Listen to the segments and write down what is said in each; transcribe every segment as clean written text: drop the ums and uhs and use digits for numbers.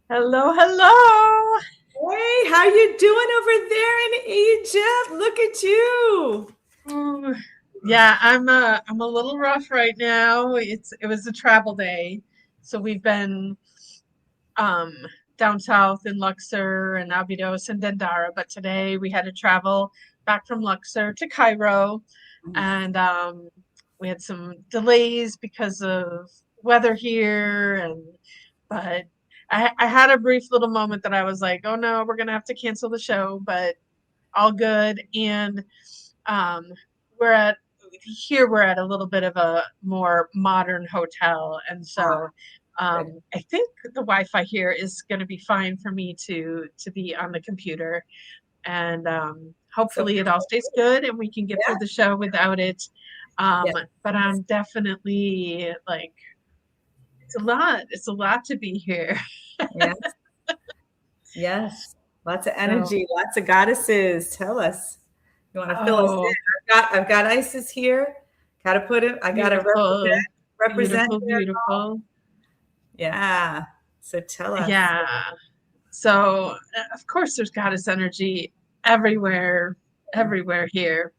Hello, hello. Hey, how you doing over there in Egypt? Look at you. Ooh, yeah, I'm a little rough right now. It was a travel day. So we've been um down south in Luxor and Abydos and Dendara, but today we had to travel back from Luxor to Cairo and we had some delays because of weather here and but I had a brief little moment that I was like, oh no, we're gonna have to cancel the show, but all good. And um, we're at we're at a little bit of a more modern hotel, and Ah, so good. I think the Wi-Fi here is going to be fine for me to be on the computer, and So hopefully it all stays good and we can get through yeah, the show without it. Um, yeah, but I'm definitely like it's a lot. It's a lot to be here. yes, yes. Lots of So, energy, lots of goddesses. Tell us. You want to fill us oh, in? I've got Isis here. Gotta put it. I gotta beautiful, represent beautiful, here. beautiful. Yeah. So tell us. Yeah. So, of course, there's goddess energy everywhere, everywhere here.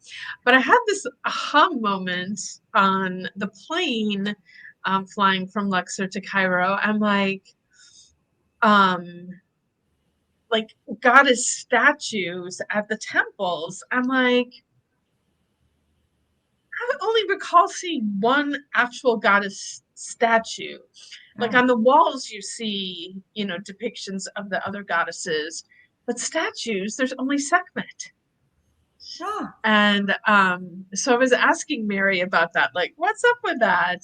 But I had this aha moment on the plane flying from Luxor to Cairo. I'm um, like goddess statues at the temples. I'm like, I only recall seeing one actual goddess statue. Like Oh, on the walls, you see, depictions of the other goddesses, but statues, there's only Sekhmet. ah, And so I was asking Mary about that, like, what's up with that?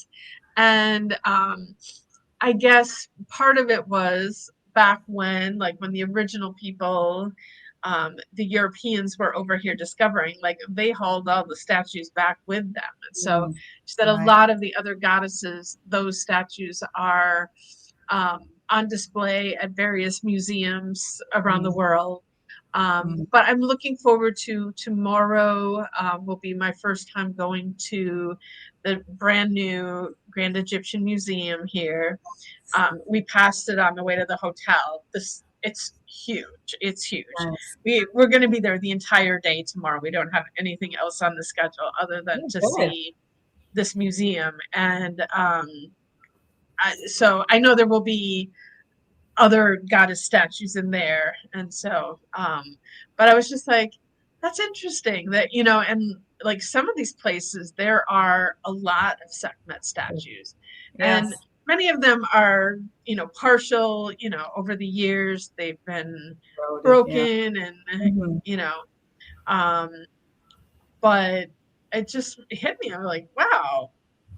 And I guess part of it was back when, like, when the original people, the Europeans were over here discovering, like, they hauled all the statues back with them. And so mm, she said a right. lot of the other goddesses, those statues are on display at various museums around the Mm, world. mm, But I'm looking forward to tomorrow. Will be my first time going to the brand new Grand Egyptian Museum here. We passed it on the way to the hotel. This it's huge. It's huge. nice. We're going to be there the entire day tomorrow. We don't have anything else on the schedule other than Oh, to good. see this museum. And so I know there will be other goddess statues in there. And so, but I was just like, that's interesting that, and like some of these places, there are a lot of Sekhmet statues. And Yes. many of them are, partial, over the years, they've been Loaded. Yeah. broken and, Mhm. you know, um, but it just hit me. I'm like, wow,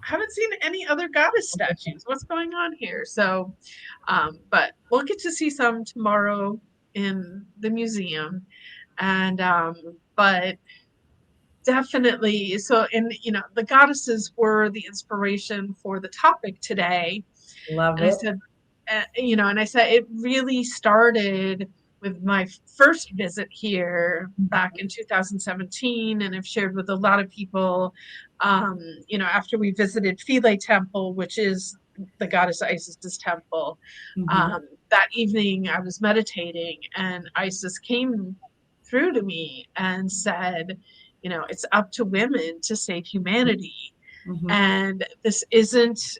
I haven't seen any other goddess statues. What's going on here? So, but we'll get to see some tomorrow in the museum. And, but definitely, so, and, the goddesses were the inspiration for the topic today. Love And I it. said, and I said it really started with my first visit here back in 2017, and I've shared with a lot of people. After we visited Philae Temple, which is the goddess Isis's temple, Mhm. that evening I was meditating, and Isis came through to me and said, it's up to women to save humanity. Mhm. And this isn't,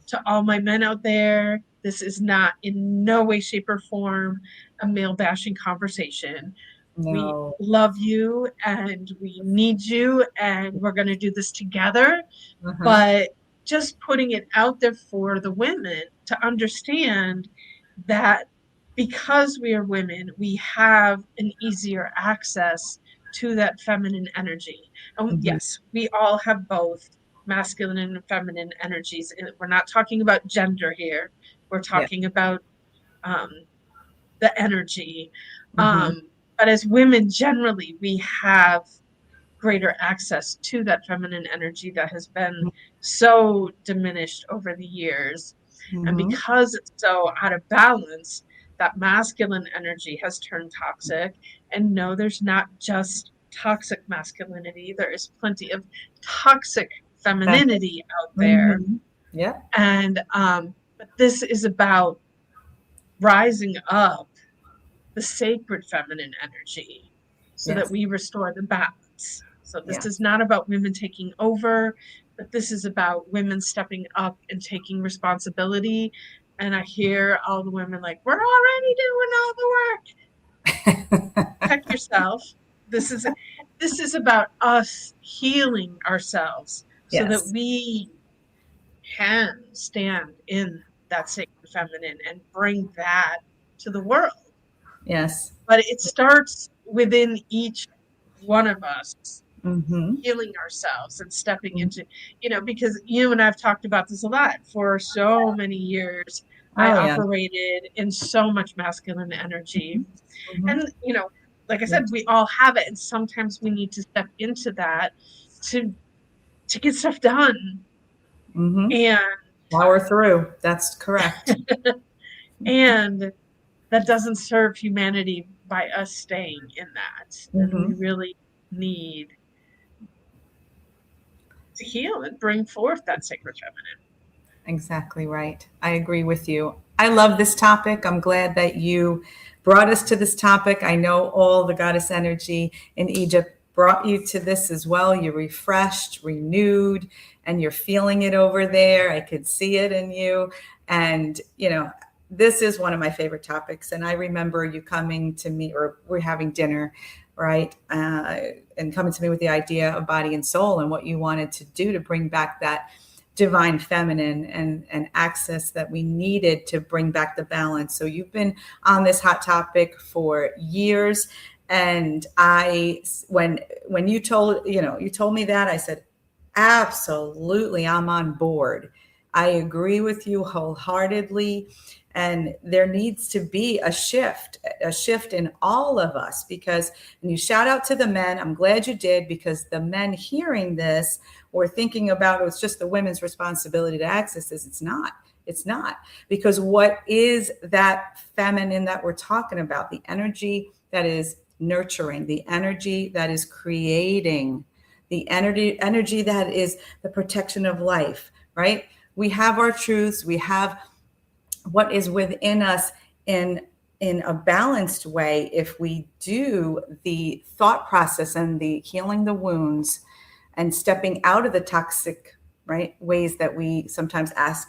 to all my men out there, this is not in no way, shape, or form a male bashing conversation. We No. love you and we need you, and we're going to do this together. Uh-huh. But just putting it out there for the women to understand that because we are women, we have an easier access to that feminine energy. And Mhm. yes, we all have both masculine and feminine energies. And we're not talking about gender here, we're Yeah. talking about um, the energy. Mhm. But as women, generally, we have greater access to that feminine energy that has been so diminished over the years. And Mhm. because it's so out of balance, that masculine energy has turned toxic. And no, there's not just toxic masculinity, there is plenty of toxic Feminine. femininity out there. Mhm. Yeah. And but this is about rising up the sacred feminine energy so that Yes. we restore the balance. So this Yeah. is not about women taking over, but this is about women stepping up and taking responsibility. And I hear all the women like, we're already doing all the work. Check yourself. This is about us healing ourselves so that Yes. we can stand in that sacred feminine and bring that to the world. Yes. But it starts within each one of us Mm-hmm. healing ourselves and stepping into, because you and I've talked about this a lot. For so many years I Oh, yeah. operated in so much masculine energy. Mm-hmm. And like I Yeah. said, we all have it, and sometimes we need to step into that to get stuff done. Mm-hmm. and Power through. That's correct. and that doesn't serve humanity by us staying in that. And we Mm-hmm. really need to heal and bring forth that sacred feminine. Exactly right. I agree with you. I love this topic. I'm glad that you brought us to this topic. I know all the goddess energy in Egypt brought you to this as well. You're refreshed, renewed, and you're feeling it over there. I could see it in you. And, this is one of my favorite topics. And I remember you coming to me, or we're having dinner, right? And coming to me with the idea of body and soul and what you wanted to do to bring back that divine feminine and access that we needed to bring back the balance. So you've been on this hot topic for years. And when you told me that, I said, absolutely, I'm on board. I agree with you wholeheartedly. And there needs to be a shift in all of us, because, and you shout out to the men, I'm glad you did, because the men hearing this or thinking about it's just the women's responsibility to access this. It's not, because what is that feminine that we're talking about? The energy that is nurturing, the energy that is creating, the energy that is the protection of life, right? We have our truths, we have what is within us in a balanced way. If we do the thought process and the healing the wounds and stepping out of the toxic, right, ways that we sometimes ask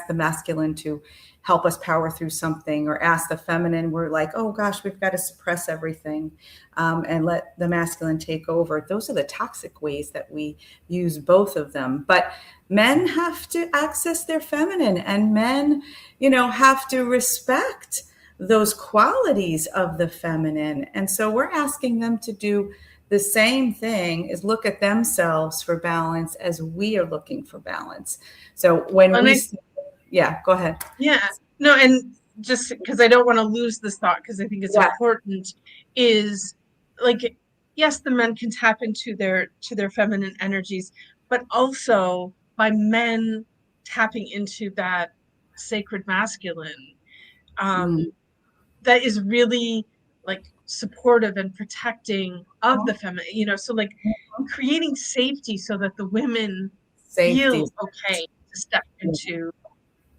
the masculine to help us power through something, or ask the feminine, we're like, oh gosh, we've got to suppress everything, and let the masculine take over. Those are the toxic ways that we use both of them. But men have to access their feminine, and men, have to respect those qualities of the feminine. And so we're asking them to do the same thing, is look at themselves for balance as we are looking for balance. So when yeah, go ahead. Yeah, no, and just because I don't want to lose this thought, because I think it's Yeah. important, is like, yes, the men can tap into their feminine energies, but also by men tapping into that sacred masculine, Mm. that is really like supportive and protecting of the feminine, so like creating safety so that the women Safety. feel okay to step into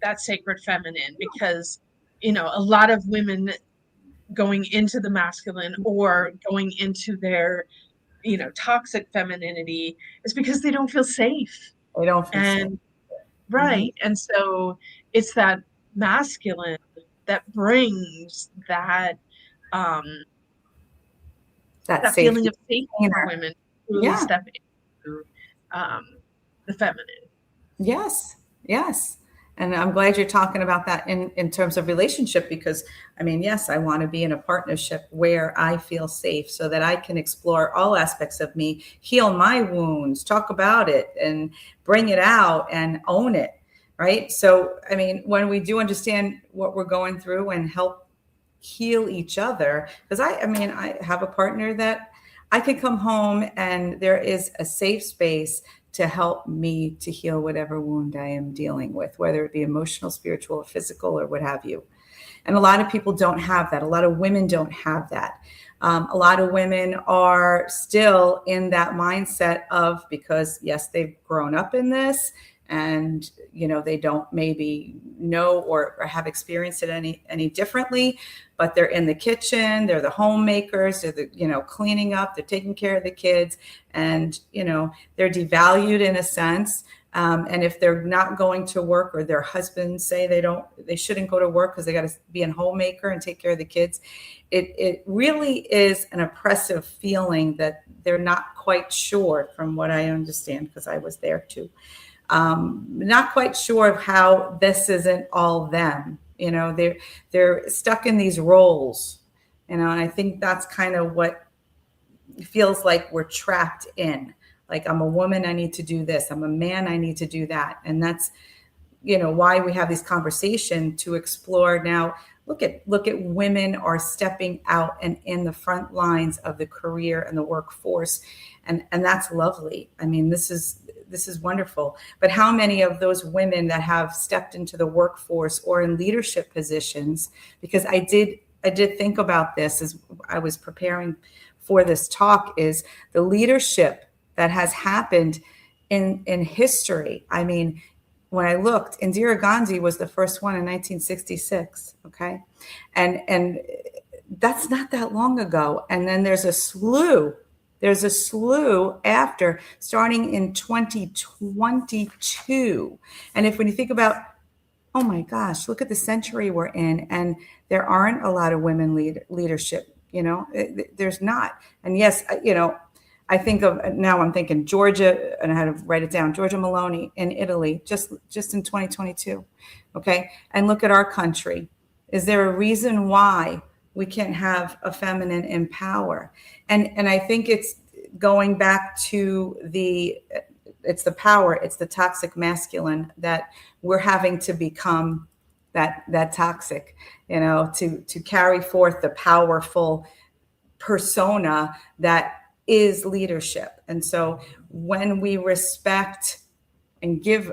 that sacred feminine. Because a lot of women going into the masculine or going into their toxic femininity is because they don't feel safe. They don't feel safe. And Mm-hmm. right, and so it's that masculine that brings um That that feeling safety of safety for container. women to really Yeah. step into um the feminine. Yes. Yes. And I'm glad you're talking about that in terms of relationship, because I mean, yes, I want to be in a partnership where I feel safe so that I can explore all aspects of me, heal my wounds, talk about it and bring it out and own it. Right. So, I mean, when we do understand what we're going through and help heal each other, because I have a partner that I can come home and there is a safe space to help me to heal whatever wound I am dealing with, whether it be emotional, spiritual, or physical, or what have you. And a lot of people don't have that. A lot of women don't have that. A lot of women are still in that mindset of, because yes, they've grown up in this and they don't maybe know or have experienced it any differently, but they're in the kitchen, they're the homemakers, they're the cleaning up, they're taking care of the kids, and they're devalued in a sense. And if they're not going to work, or their husbands say they shouldn't go to work because they got to be a homemaker and take care of the kids, it really is an oppressive feeling that they're not quite sure, from what I understand, because I was there too. Not quite sure of how this isn't all them. They're stuck in these roles, and I think that's kind of what feels like we're trapped in. Like, I'm a woman, I need to do this. I'm a man, I need to do that. And that's, why we have these conversations to explore. Now, look at women are stepping out and in the front lines of the career and the workforce. And that's lovely. I mean, this is wonderful. But how many of those women that have stepped into the workforce or in leadership positions, because I did think about this as I was preparing for this talk, is the leadership that has happened in history. I mean, when I looked, Indira Gandhi was the first one in 1966. Okay. And that's not that long ago. And then there's a slew after, starting in 2022. And when you think about, oh my gosh, look at the century we're in, and there aren't a lot of women leadership, there's not. And yes, I think of, now I'm thinking Georgia, and I had to write it down, Georgia Meloni in Italy, just in 2022. Okay. And look at our country. Is there a reason why we can't have a feminine in power? And I think it's going back to it's the power, it's the toxic masculine that we're having to become, that toxic, to carry forth the powerful persona that is leadership. And so when we respect and give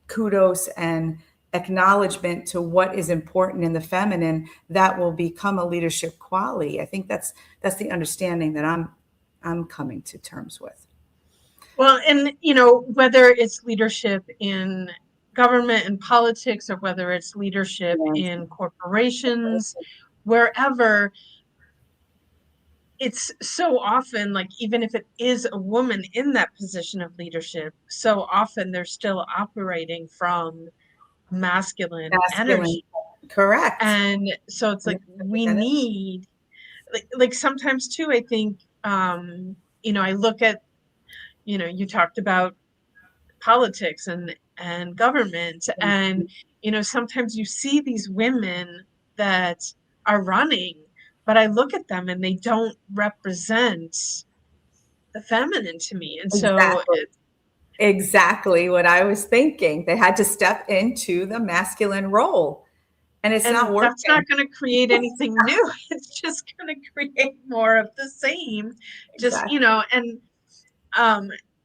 kudos and acknowledgement to what is important in the feminine, that will become a leadership quality. I think that's the understanding that I'm coming to terms with. Well, and whether it's leadership in government and politics, or whether it's leadership in corporations, wherever, it's so often, like, even if it is a woman in that position of leadership, so often they're still operating from masculine energy. Correct. And so it's like, we need, like sometimes too, I think, I look at, you talked about politics and government, and sometimes you see these women that are running, but I look at them and they don't represent the feminine to me. And so exactly what I was thinking. They had to step into the masculine role, and it's not working. That's not going to create anything new. It's just going to create more of the same. Exactly.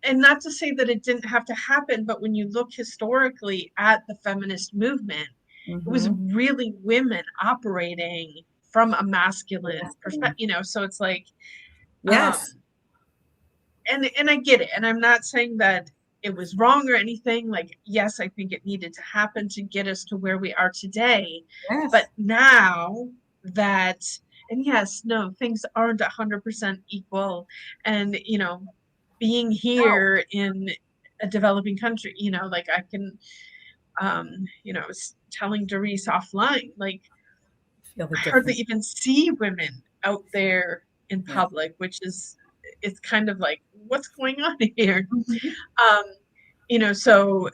And not to say that it didn't have to happen, but when you look historically at the feminist movement, it was really women operating from a masculine perspective, so it's like, yes. And I get it. And I'm not saying that it was wrong or anything. Like, yes, I think it needed to happen to get us to where we are today. Yes. But now that, and yes, no, things aren't 100% equal. And, being here in a developing country, like, I can, I was telling Doris offline, like, I hardly even see women out there in public, which is, it's kind of like, what's going on here? So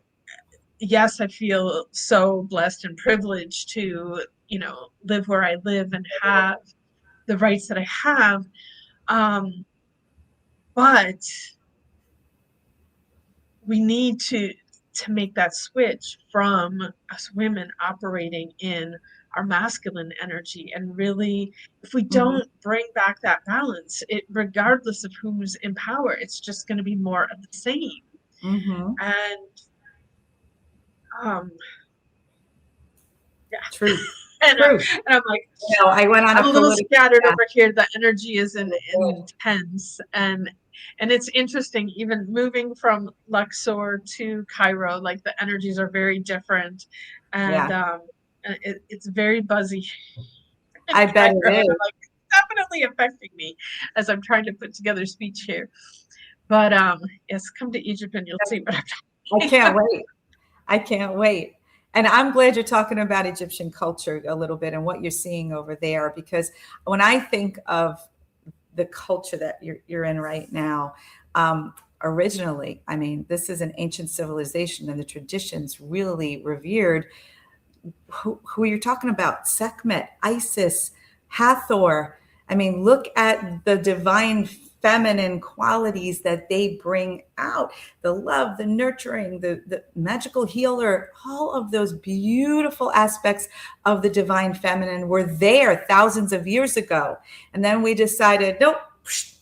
yes, I feel so blessed and privileged to, live where I live and have the rights that I have. But we need to make that switch from us women operating in our masculine energy, and really, if we don't bring back that balance, regardless of who's in power, it's just going to be more of the same. And yeah, true. And I'm like, I went on I'm a little scattered over here. The energy is intense, and And it's interesting, even moving from Luxor to Cairo, like the energies are very different. Yeah, And it's very buzzy in I bet Cairo. it And is. I'm like, it's definitely affecting me as I'm trying to put together speech here. But yes, come to Egypt and you'll see what I'm I talking can't about. wait. I can't wait. And I'm glad you're talking about Egyptian culture a little bit and what you're seeing over there, because when I think of the culture that you're in right now, originally, I mean, this is an ancient civilization and the traditions really revered who you're talking about, Sekhmet, Isis, Hathor. I mean, look at the divine feminine qualities that they bring out, the love, the nurturing, the magical healer, all of those beautiful aspects of the divine feminine were there thousands of years ago. And then we decided, nope,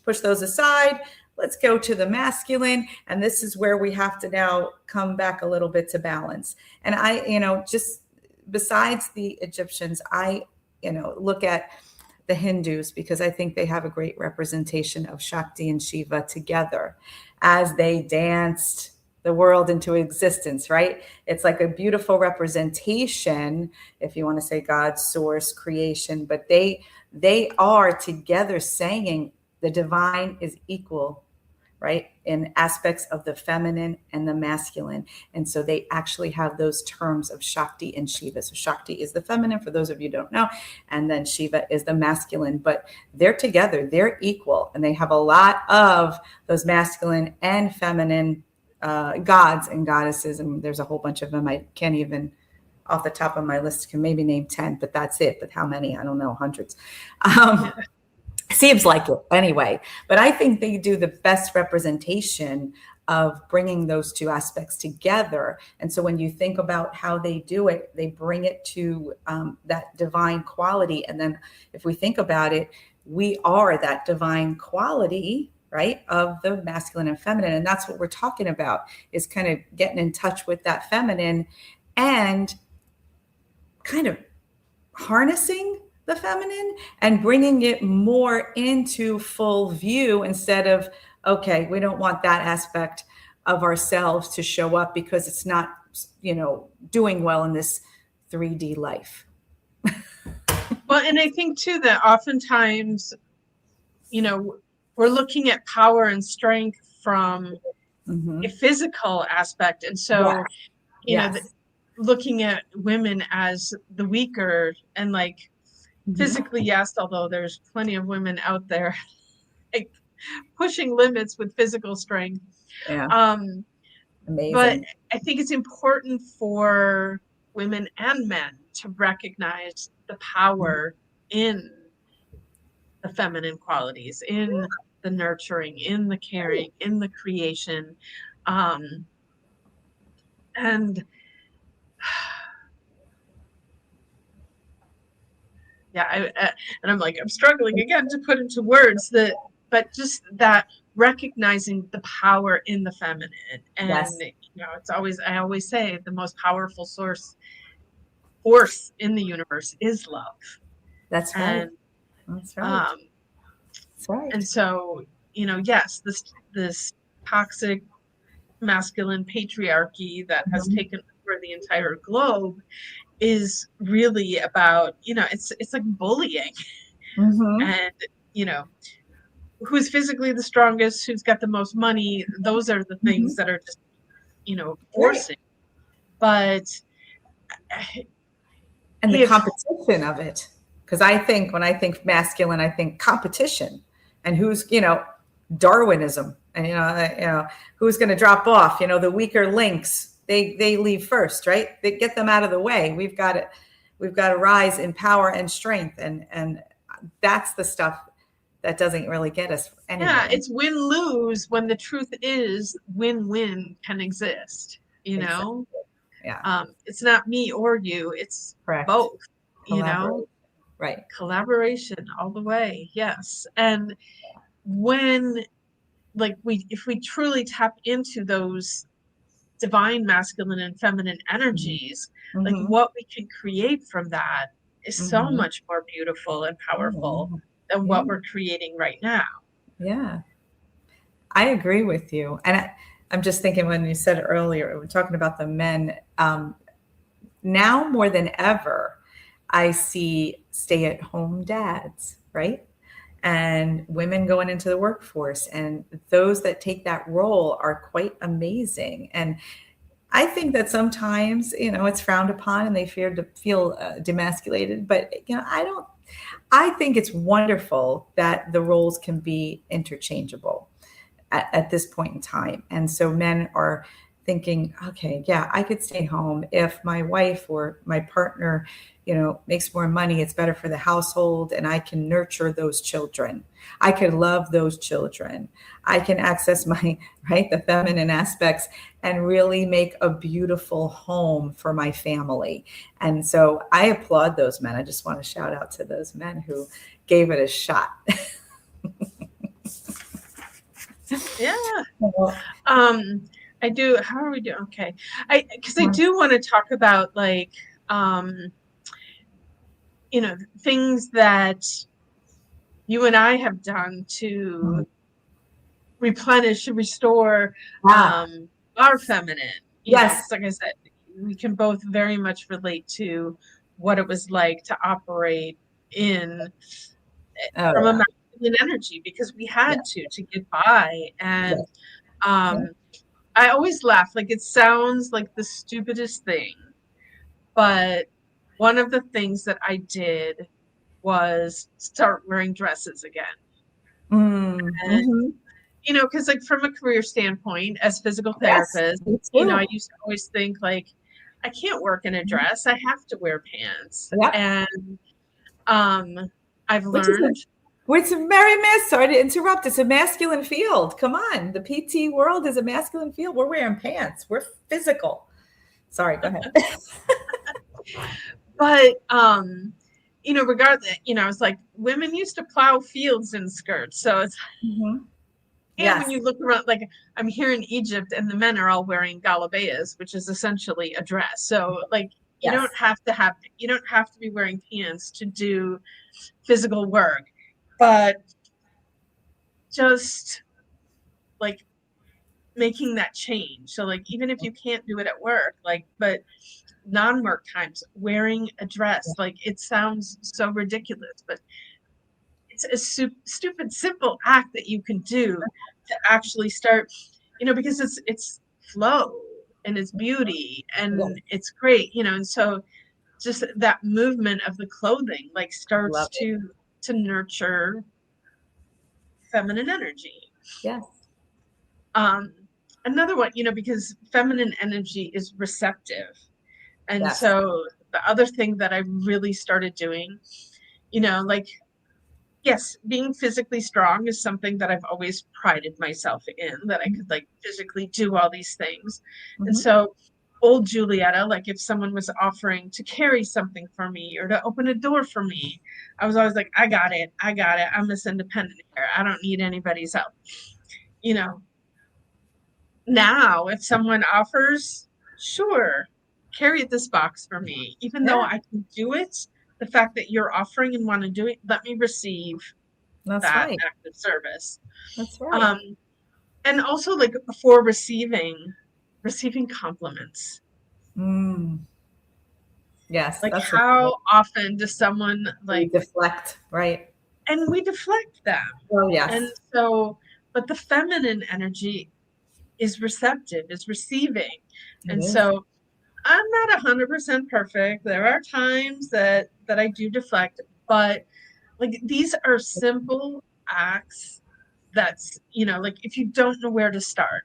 push those aside. Let's go to the masculine. And this is where we have to now come back a little bit to balance. And just besides the Egyptians, I, look at the Hindus because I think they have a great representation of Shakti and Shiva together as they danced the world into existence, right? It's like a beautiful representation, if you want to say God's source, creation, but they are together saying the divine is equal, right, in aspects of the feminine and the masculine. And so they actually have those terms of Shakti and Shiva. So Shakti is the feminine, for those of you who don't know, and then Shiva is the masculine, but they're together, they're equal, and they have a lot of those masculine and feminine gods and goddesses. And there's a whole bunch of them. I can't even off the top of my list can maybe name 10, but that's it. But how many? I don't know, hundreds. Yeah. Seems like it anyway, but I think they do the best representation of bringing those two aspects together. And so when you think about how they do it, they bring it to that divine quality. And then if we think about it, we are that divine quality, right, of the masculine and feminine. And that's what we're talking about, is kind of getting in touch with that feminine and kind of harnessing the feminine and bringing it more into full view, instead of, okay, we don't want that aspect of ourselves to show up because it's not, doing well in this 3D life. Well, and I think too that oftentimes, we're looking at power and strength from Mm-hmm. a physical aspect. And Yeah. so, Yes. looking at women as the weaker and like Mm-hmm. physically, yes, although there's plenty of women out there like pushing limits with physical strength. Yeah. Um, but Amazing. I think it's important for women and men to recognize the power in the feminine qualities, in the nurturing, in the caring, in the creation. Um, and yeah, and I'm like, I'm struggling again to put into words that, but just that recognizing the power in the feminine. And, Yes, it's always, I always say the most powerful force in the universe is love. that's right. And, That's right. um, That's right. and so, yes, this toxic masculine patriarchy that has Mm-hmm. taken over the entire globe is really about, it's like bullying. Mm-hmm. And, you know, who's physically the strongest, who's got the most money, those are the Mm-hmm. things that are just, Right. forcing. But And the if, competition of it, because when I think masculine, I think competition, and who's, Darwinism, and who's going to drop off, the weaker links, they leave first, right? They get them out of the way. We've got to rise in power and strength, and that's the stuff that doesn't really get us yeah, anywhere. it's win-lose when the truth is win-win can exist, Exactly. Yeah. It's not me or you, it's Correct. both, you know, Collaborate. Right. collaboration all the way. Yes. And when if we truly tap into those divine masculine and feminine Mm-hmm. energies, like Mm-hmm. what we can create from that is so Mm-hmm. much more beautiful and powerful Oh, than yeah. what we're creating right now. Yeah. I agree with you. And I'm just thinking when you said earlier, we're talking about the men, now more than ever, I see stay at home dads, right? And women going into the workforce. And those that take that role are quite amazing. And I think that sometimes, it's frowned upon and they fear to feel demasculated. But, I think it's wonderful that the roles can be interchangeable at this point in time. And so men are thinking, okay, yeah, I could stay home if my wife or my partner, makes more money, it's better for the household and I can nurture those children. I could love those children. I can access my, right, the feminine aspects and really make a beautiful home for my family. And so I applaud those men. I just want to shout out to those men who gave it a shot. Yeah. I do. How are we doing? Okay. Because I do want to talk about like, things that you and I have done to replenish, restore, Ah, our feminine, yes. because like I said, we can both very much relate to what it was like to operate in Oh, from a yeah. masculine energy because we had Yeah. to get by. And Yeah. Yeah. um, I always laugh, like it sounds like the stupidest thing, but one of the things that I did was start wearing dresses again. And, Mm-hmm. because like from a career standpoint, as physical Yes, therapist, me I too. used to always think like, I can't work in a dress. I have to wear pants. Yeah. And um, I've Which is learned, which Mary Miss, sorry to interrupt. It's a masculine field. Come on. The PT world is a masculine field. We're wearing pants. We're physical. Sorry, go ahead. but regardless, I was like, women used to plow fields in skirts. So it's Mhm. and when Yes. you look around, like I'm here in Egypt, and the men are all wearing galabayas, which is essentially a dress. So like Yes. you don't have to be wearing pants to do physical work, but just like making that change. So like even if you can't do it at work, like but non-work times, wearing a dress, like it sounds so ridiculous, but it's a stupid simple act that you can do to actually start, because it's flow and it's beauty Yes. and it's great, and so just that movement of the clothing like starts Love it. to nurture feminine energy. Yes. um Another one, because feminine energy is receptive, and Yes. so the other thing that I really started doing, like, yes, being physically strong is something that I've always prided myself in, that I could like physically do all these things. And Mm-hmm. so old Julietta, like if someone was offering to carry something for me or to open a door for me, I was always like, I got it. I got it. I'm this independent here. I don't need anybody's help. You know, Now if someone offers, sure, carry this box for me. Even though Yeah. I can do it, the fact that you're offering and want to do it, let me receive That's that right. act of service. That's right. Um, and also like for receiving compliments. Mm. Yes. Like That's a how often does someone we like, deflect. Right. and we deflect them. Oh, And yes. so, but the feminine energy is receptive, is receiving. It And is. so I'm not 100% perfect. There are times that I do deflect, but like these are simple acts that's, like if you don't know where to start,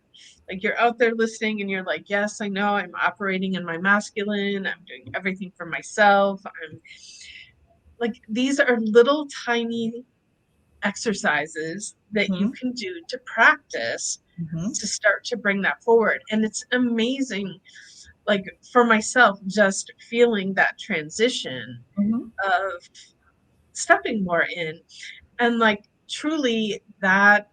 like you're out there listening and you're like, yes, I know I'm operating in my masculine, I'm doing everything for myself, I'm like, these are little tiny exercises that you Mm-hmm. can do to practice Mm-hmm. to start to bring that forward. And it's amazing, like for myself, just feeling that transition Mm-hmm. of stepping more in. And like truly that,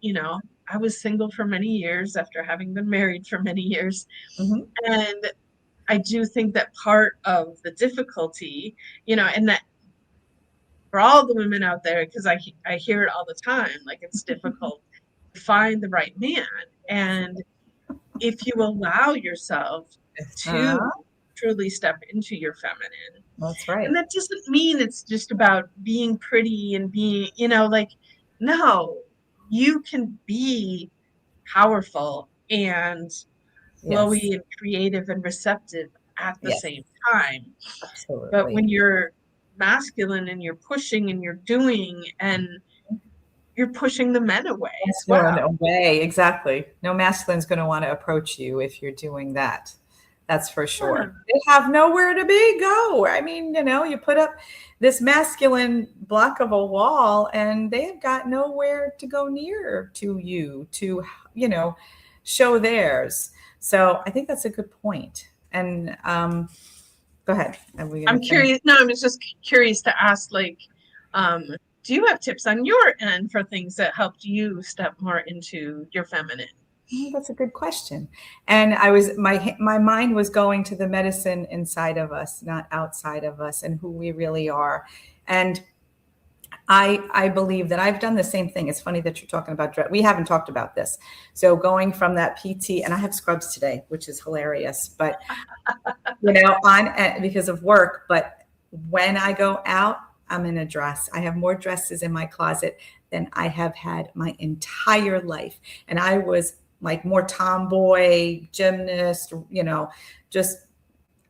I was single for many years after having been married for many years. Mm-hmm. And I do think that part of the difficulty, and that for all the women out there, because I hear it all the time, like it's difficult. find the right man. And if you allow yourself Uh, to truly step into your feminine, that's and right. that doesn't mean it's just about being pretty and being, like, no, you can be powerful and Yes. flowy and creative and receptive at the Yes. same time. But Absolutely. when you're masculine and you're pushing and you're doing, and you're pushing the men away as Masculine well. away. Exactly. No masculine's going to want to approach you if you're doing that. That's for Yeah. sure. They have nowhere to be. Go. I mean, you put up this masculine block of a wall and they have got nowhere to go near to you to, you know, show theirs. So I think that's a good point. And go ahead. Are we going I'm to finish? curious. No, I was just curious to ask, like, um, do you have tips on your end for things that helped you step more into your feminine? Oh, that's a good question. And my mind was going to the medicine inside of us, not outside of us, and who we really are. And I believe that I've done the same thing. It's funny that you're talking about dress. We haven't talked about this. So going from that PT, and I have scrubs today, which is hilarious, but on because of work. But when I go out, I'm in a dress. I have more dresses in my closet than I have had my entire life. And I was like more tomboy, gymnast, just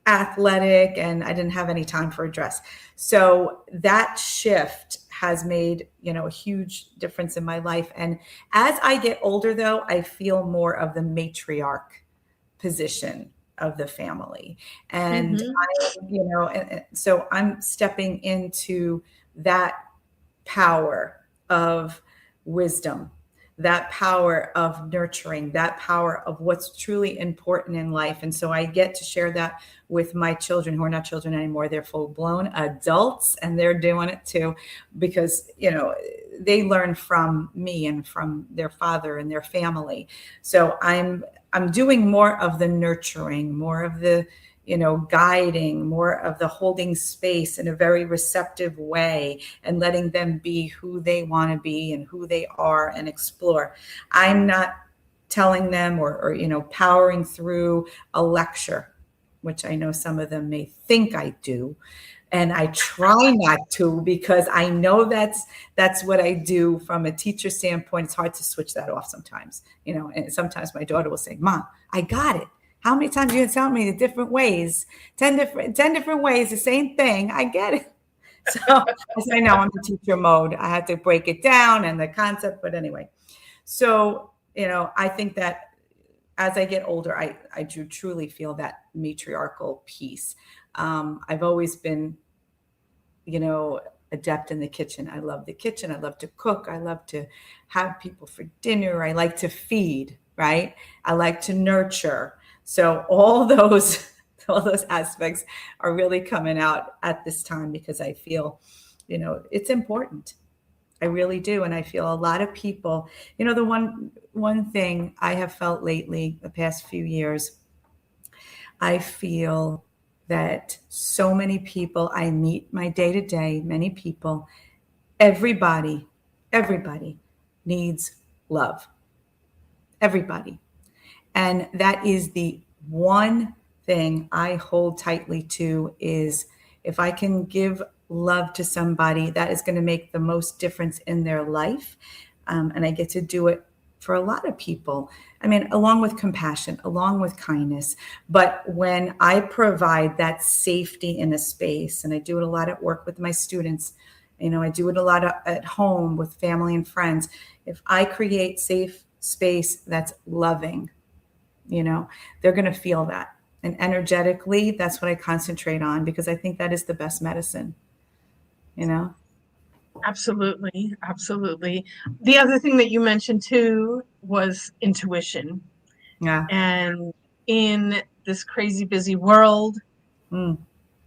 athletic, and I didn't have any time for a dress. So that shift has made, a huge difference in my life. And as I get older, though, I feel more of the matriarch position of the family. And Mm-hmm. so I'm stepping into that power of wisdom, that power of nurturing, that power of what's truly important in life. And so I get to share that with my children, who are not children anymore. They're full blown adults and they're doing it too, because, they learn from me and from their father and their family. So I'm doing more of the nurturing, more of the, guiding, more of the holding space in a very receptive way and letting them be who they want to be and who they are and explore. I'm not telling them or powering through a lecture, which I know some of them may think I do. And I try not to, because I know that's what I do from a teacher standpoint. It's hard to switch that off sometimes, and sometimes my daughter will say, Mom, I got it. How many times are you going to tell me the different ways, 10 different ways, the same thing? I get it. So I say, no, I'm in teacher mode. I had to break it down and the concept. But anyway, so, I think that as I get older, I do truly feel that matriarchal piece. I've always been, adept in the kitchen. I love the kitchen. I love to cook. I love to have people for dinner. I like to feed, right? I like to nurture. So all those aspects are really coming out at this time, because I feel, it's important. I really do. And I feel a lot of people, the one thing I have felt lately, the past few years, I feel that so many people I meet my day to day, many people, everybody needs love. Everybody. And that is the one thing I hold tightly to, is if I can give love to somebody, that is going to make the most difference in their life. And I get to do it for a lot of people. I mean, along with compassion, along with kindness. But when I provide that safety in a space, and I do it a lot at work with my students, I do it a lot at home with family and friends. If I create safe space that's loving, they're going to feel that. And energetically, that's what I concentrate on, because I think that is the best medicine, you know? Absolutely, absolutely. The other thing that you mentioned too was intuition. Yeah. And in this crazy busy world, Mm.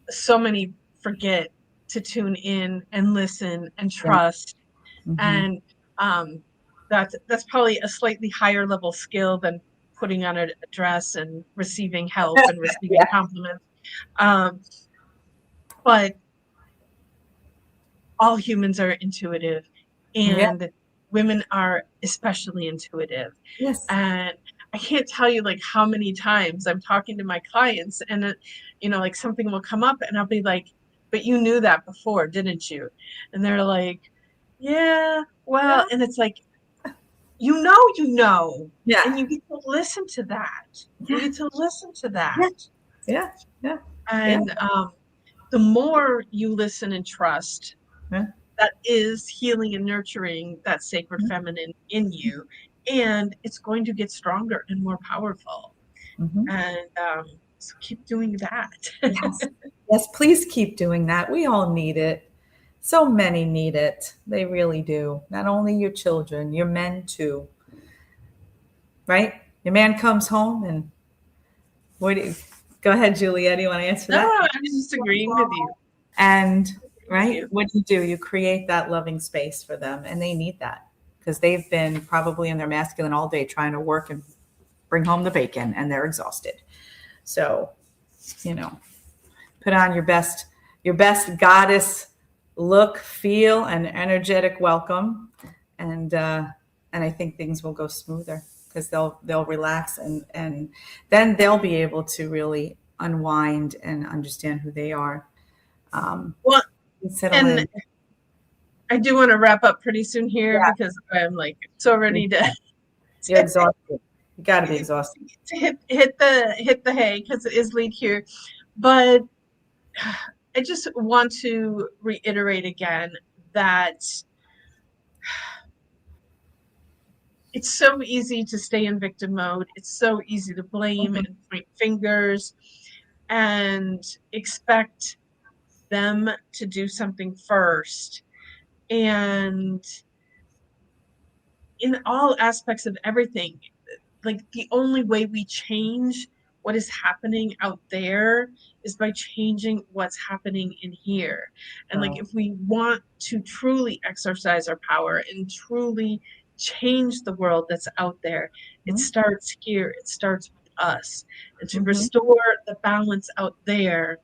so many forget to tune in and listen and Yeah. trust. Mm-hmm. And um, that's probably a slightly higher level skill than putting on a dress and receiving help and receiving Yeah. compliments. Um, but all humans are intuitive, Yeah. and women are especially intuitive. Yes. And I can't tell you like how many times I'm talking to my clients and like something will come up and I'll be like, but you knew that before, didn't you? And they're like, yeah, Yeah. well, and it's like, you know, Yeah. and you get to listen to that. You Yeah. get to listen to that. Yeah. Yeah. Yeah. Yeah. And the more you listen and trust, Yeah. that is healing and nurturing that sacred feminine in you. And it's going to get stronger and more powerful. Mm-hmm. And so keep doing that. Yes. Yes. Please keep doing that. We all need it. So many need it. They really do. Not only your children, your men too. Right? Your man comes home and what do you go ahead, Juliet? Do you want to answer No, that? I'm just agreeing with you. And With right, you. what do? You create that loving space for them, and they need that because they've been probably in their masculine all day trying to work and bring home the bacon, and they're exhausted. So, you know, put on your best goddess look, feel, and energetic welcome, and I think things will go smoother because they'll relax and then they'll be able to really unwind and understand who they are. Well, And settle and in. I do want to wrap up pretty soon here Yeah, because I'm like so ready to you're exhausted. You got to be exhausted. to hit the hay because it is late here. But I just want to reiterate again that it's so easy to stay in victim mode. It's so easy to blame Mhm. and point fingers and expect them to do something first. And in all aspects of everything, like the only way we change what is happening out there is by changing what's happening in here. And like Girl. if we want to truly exercise our power and truly change the world that's out there, it Mhm. starts here, it starts with us. And to Mhm. restore the balance out there,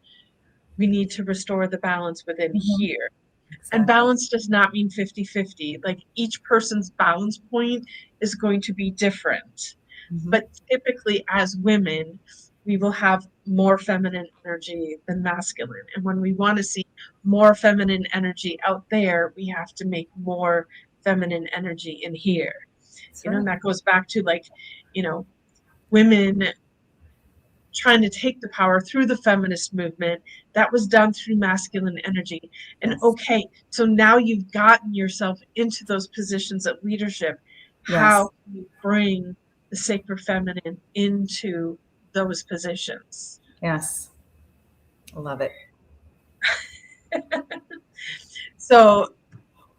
we need to restore the balance within Mhm. here. And Exactly. balance does not mean 50-50. Like each person's balance point is going to be different. Mhm. But typically, as women, we will have more feminine energy than masculine. And when we want to see more feminine energy out there, we have to make more feminine energy in here. That's And right. that goes back to like, women trying to take the power through the feminist movement that was done through masculine energy. And Yes. okay, so now you've gotten yourself into those positions of leadership. Yes. How can you bring the sacred feminine into those positions? Yes. I love it. So,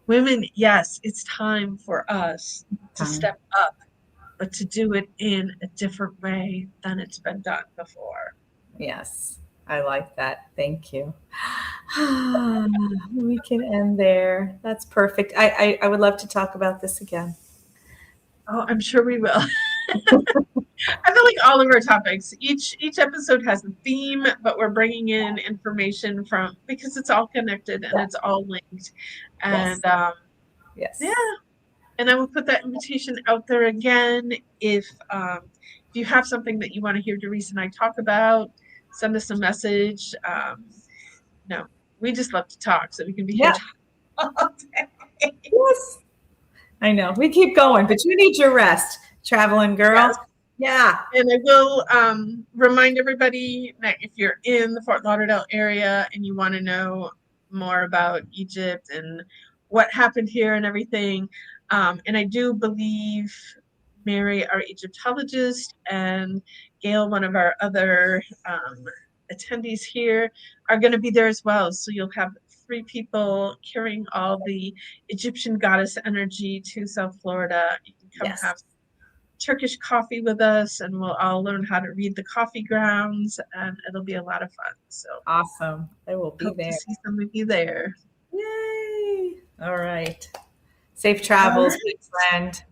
women, yes, it's time for us to Time. step up, but to do it in a different way than it's been done before. Yes. I like that. Thank you. We can end there. That's perfect. I would love to talk about this again. Oh, I'm sure we will. I feel like all of our topics, each episode has a theme, but we're bringing in information from because it's all connected and Yeah. it's all linked. Yes. And yeah, Yes. and I will put that invitation out there again. If you have something that you want to hear Doris and I talk about, send us a message. No, we just love to talk, so we can be here Yeah. all day. Yes. I know. We keep going, but you need your rest, traveling Yes. girl. Yeah. And I will remind everybody that if you're in the Fort Lauderdale area and you want to know more about Egypt and what happened here and everything, and I do believe Mary, our Egyptologist, and Gail, one of our other attendees here, are going to be there as well. So you'll have three people carrying all the Egyptian goddess energy to South Florida. You can come Yes. have Turkish coffee with us, and we'll all learn how to read the coffee grounds, and it'll be a lot of fun. So Awesome. I will be hope to there. see some of you there. Yay. All right. Safe All travels, right. big friend.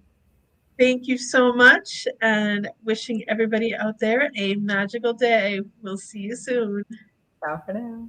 Thank you so much, and wishing everybody out there a magical day. We'll see you soon. Ciao for now.